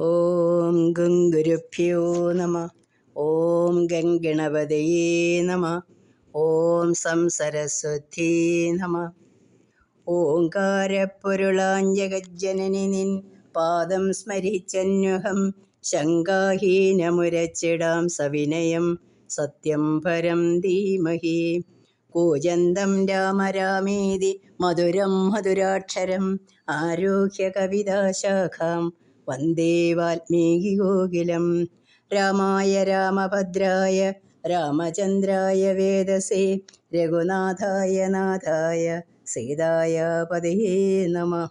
ഓം ഗംഗുരുഭ്യോ നമ. ഓം ഗംഗണപതയേ നമ. ഓം സംസരസ്വതീ നമ. ഓംകാരപ്പൊരുളാഞ്ജഗജ്ജനനി നിൻ പാദം സ്മരിച്ചന്വഹം ശങ്കാഹീനമുരച്ചിടാം സവിനയം സത്യം പരം ധീമഹി. കൂജന്തം രാമ രാമേതി മധുരം മധുരാക്ഷരം ആരോഹ്യ കവിതാശാഖാം വന്ദേ വാൽമീകികോകിലം. രാമായ രാമഭദ്രായ രാമചന്ദ്രായ വേദസേ രഘുനാഥായ നാഥായ സീതായ പതയേ നമഃ.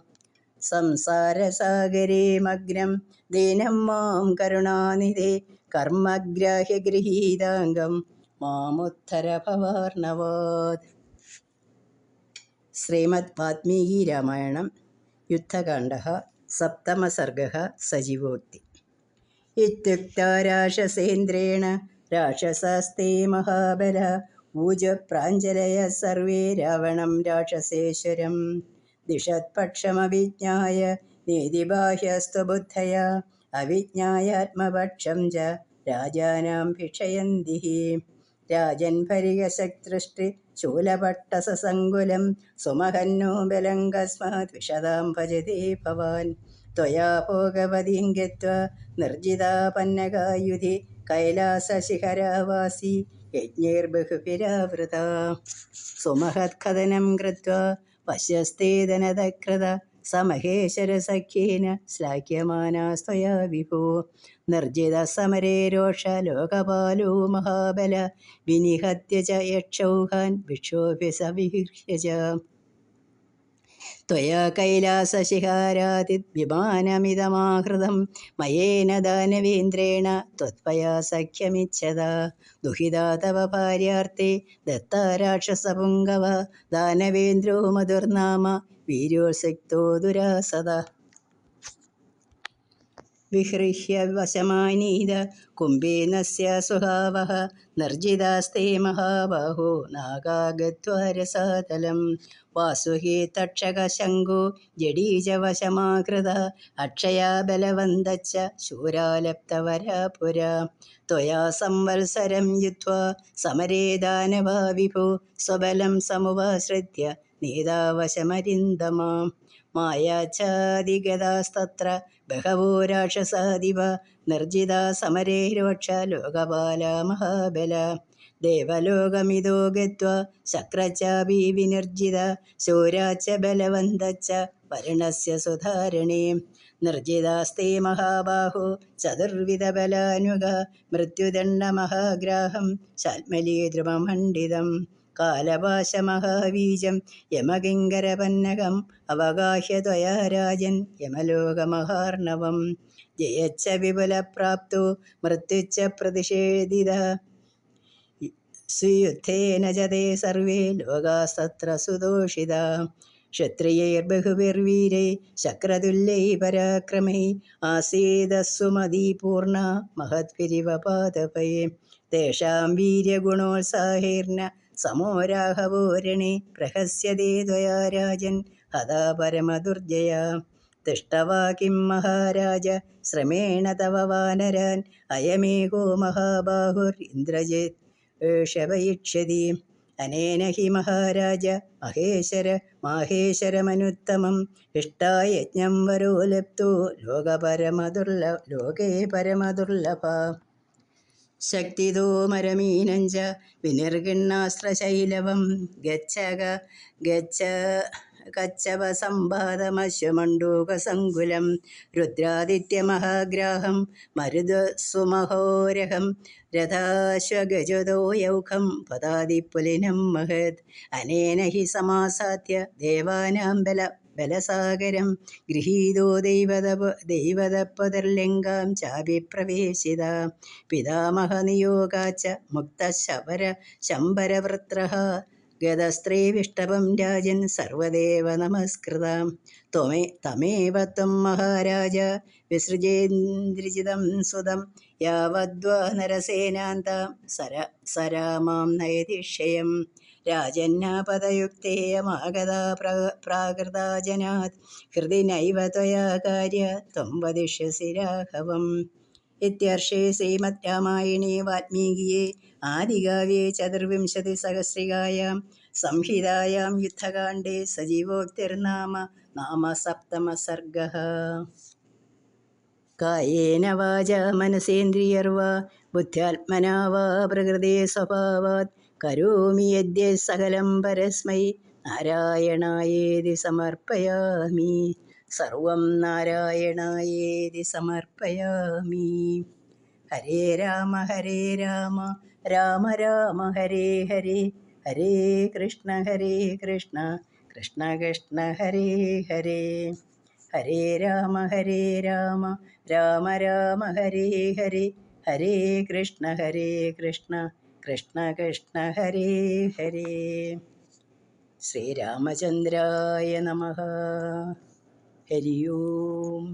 സംസാരസാഗരേ മഗ്നം ദീനം മാം കരുണാനിധേ കർമ്മഗ്രാഹ്യഗൃഹീതാംഗം മാമുദ്ധര ഭവാർണവാത്. ശ്രീമദ് വാൽമീകി രാമായണം യുദ്ധകാണ്ഡഃ സപ്തമഃ സർഗഃ സജീവോക്തി. ഇത്യുക്താ രാക്ഷസേന്ദ്രേണ രാക്ഷസാസ്തേ മഹാബലാ ഊജ പ്രാഞ്ജലയഃ സർവേ രാവണം രാക്ഷസേശ്വരം. ദിഷത്പക്ഷമവിജ്ഞായ നീതിബാഹ്യസ്തു ബുദ്ധയാ അവിജ്ഞായാത്മപക്ഷം ച രാജാനാം ഭിക്ഷയന്തി. രാജൻ പരിഹസദൃഷ്ടി ശൂലപട്ടസസങ്കുലം സുമഹന്നോ ബലം കസ്മാത് വിശദാം ഭജതേ ഭവാൻ. ത്വയാ ഭോഗവതീം ഗത്വാ നിർജിതാപന്നകായുധി കൈലാസശിഖരാവാസി യജ്ഞൈർബഹുഭിരാവൃതാ. സുമഹത്കഥനം കൃത്വാ പശ്യസ്തേദനതകൃത സ മഹേശ്വരസഖ്യേന ശ്ലാഘ്യമാനാസ്ത്വയാ വിഭോ. നിർജിതസമരേ രോഷ ലോകപാലോ മഹാബല വിനിഹത്യ ച യക്ഷൗഹാൻ വിക്ഷോഭ്യ സവിഹൃഹ്യ ച. ത്വയാ കൈലാസശിഖാരാതിവിമാനമിതമാഹൃതം മയേന ദാനവേന്ദ്രേണ ത്വത്പയാ സഖ്യമിച്ഛതാ. ദുഹിതാ തവ ഭാര്യാർത്തെ ദത്താ രാക്ഷസപുംഗവ ദാനവേന്ദ്രോ മധുർനാമ വീര്യോത്സിക്തോ ദുരാസദഃ. വിഹൃഹ്യ വശമാനീത കുംഭേനസ്യ സുഹാവഹ നിർജിതാസ്തേ മഹാബാഹോ നാഗാ ഗത്വാ രസാതലം. വാസുഹി തക്ഷകശങ്കോ ജഡീജ വശമാകൃത അക്ഷയാ ബലവന്തശ്ച ശൂരാലപ്തവരാ പുരാ. ത്വയാ സംവത്സരം യുദ്ധ്വാ സമരേ ദാനവാ വിഭോ സ്വബലം സമുപാശ്രിത്യ നീതാവശമരിന്ദമാ. മായാച്ഛാദിഗതാസ്തത്ര ബഹവോ രാക്ഷസാദിവ നിർജിതാ സമരേ രോക്ഷ ലോകപാലാ മഹാബല. ദേവലോകമിതോ ഗത്വാ ശക്രച്ചാപി വിനിർജിത ശൂരാച്ച ബലവന്തശ്ച വരുണസ്യ സുധാരണേ. നിർജിതാസ്തേ മഹാബാഹോ ചതുർവിധബലാനുഗ മൃത്യുദണ്ഡമഹാഗ്രാഹം ശാൽമലീ ദ്രുമമണ്ഡിതം. കാലപാശമഹാബീജം യമകിങ്കരപന്നകം അവഗാഹ്യ ത്വയാ രാജൻ യമലോകമഹാർണവം. ജയച്ഛ വിപുലപ്രാപ്തോ മൃത്യുശ്ച പ്രതിഷേധിത സുയുദ്ധേന ച തേ സർവേ ലോകാസ്തത്ര സുതോഷിതാ. ക്ഷത്രിയൈർബഹുഭിർവീരൈ ശക്രതുല്യൈ പരാക്രമൈ ആസീദസ്സുമതീപൂർണ മഹദ്ഭിരിവ പാദപൈ. തേഷാം വീര്യഗുണോത്സാഹൈർന സമോ രാഘവോ രണേ പ്രഹസ്യതേ ത്വയാ രാജൻ ഹതാ പരമദുർജയാ. തിഷ്ടവാ കിം മഹാരാജ ശ്രമേണ തവ വാനരാൻ അയമേകോ മഹാബാഹുർ ഇന്ദ്രജിത് ശവയിഷ്യതി. അനേന ഹി മഹാരാജ മാഹേശ്വരമനുത്തമം ഇഷ്ടായജ്ഞം വരോ ലബ്ധോ ലോകേ പരമദുർലഭ. ശക്തിതോ മരമീനം ച വിനിർഗിണ്ണാസ്ത്രശൈലവം കച്ചവസമ്പാദമശ്വമണ്ഡൂകസങ്കുലം. രുദ്രാദിത്യമഹാഗ്രാഹം മരുതസുമഹോരഹം രഥാശ്വഗജതോ യൗഖം പദാതിപുലിനം മഹത്. അനേന ഹി സമാസാദ്യ ദേവാനാം ബലസാഗരം ഗൃഹീതോ ദൈവതപതിർലിംഗാം ചാഭിപ്രവേശിത. പിതാമഹനിയോഗാച്ച മുക്തശംബരവൃത്രഃ ഗതസ്ത്രീവിഷ്ടപം രാജൻ സർവദേവ നമസ്കൃതാം. തമേവ ത്വം മഹാരാജ വിസൃജേന്ദ്രജിതം സുതം യാവദ്വാ നരസേനാന്താം സരാമാം നയതിക്ഷയം. രാജന്നാപദയുക്തേയമാഗതാ പ്രാകൃതാ ജനാത് ഹൃദി നൈവ ത്വയാ കാര്യ ത്വം വദിഷ്യസി രാഘവം. ഇത്യർഷേ ശ്രീമദ് രാമായണേ വാൽമീകിയെ ആദികാവ്യേ ചതുർവിംശതിസഹസ്രികായാം സംഹിതായാം യുദ്ധകാണ്ഡേ സജീവോക്തിർനാമ സപ്തമഃ സർഗഃ. കായേന വാച മനസേന്ദ്രിയർവാ ബുദ്ധ്യാത്മനാ വാ പ്രകൃതേ സ്വഭാവാത് കരോമി യദ്യത് സകലം പരസ്മൈ നാരായണായേതി സമർപ്പയാമി. സർവം നാരായണായേതി സമർപ്പയാമി. ഹരേ രാമ രാമ രാമ ഹരേ ഹരേ, ഹരേ കൃഷ്ണ കൃഷ്ണ കൃഷ്ണ ഹരേ ഹരേ. ഹരേ രാമ രാമ രാമ ഹരേ ഹരേ, ഹരേ കൃഷ്ണ കൃഷ്ണ കൃഷ്ണ ഹരേ ഹരേ. ശ്രീരാമചന്ദ്രായ നമഃ. ഹരി ഓം.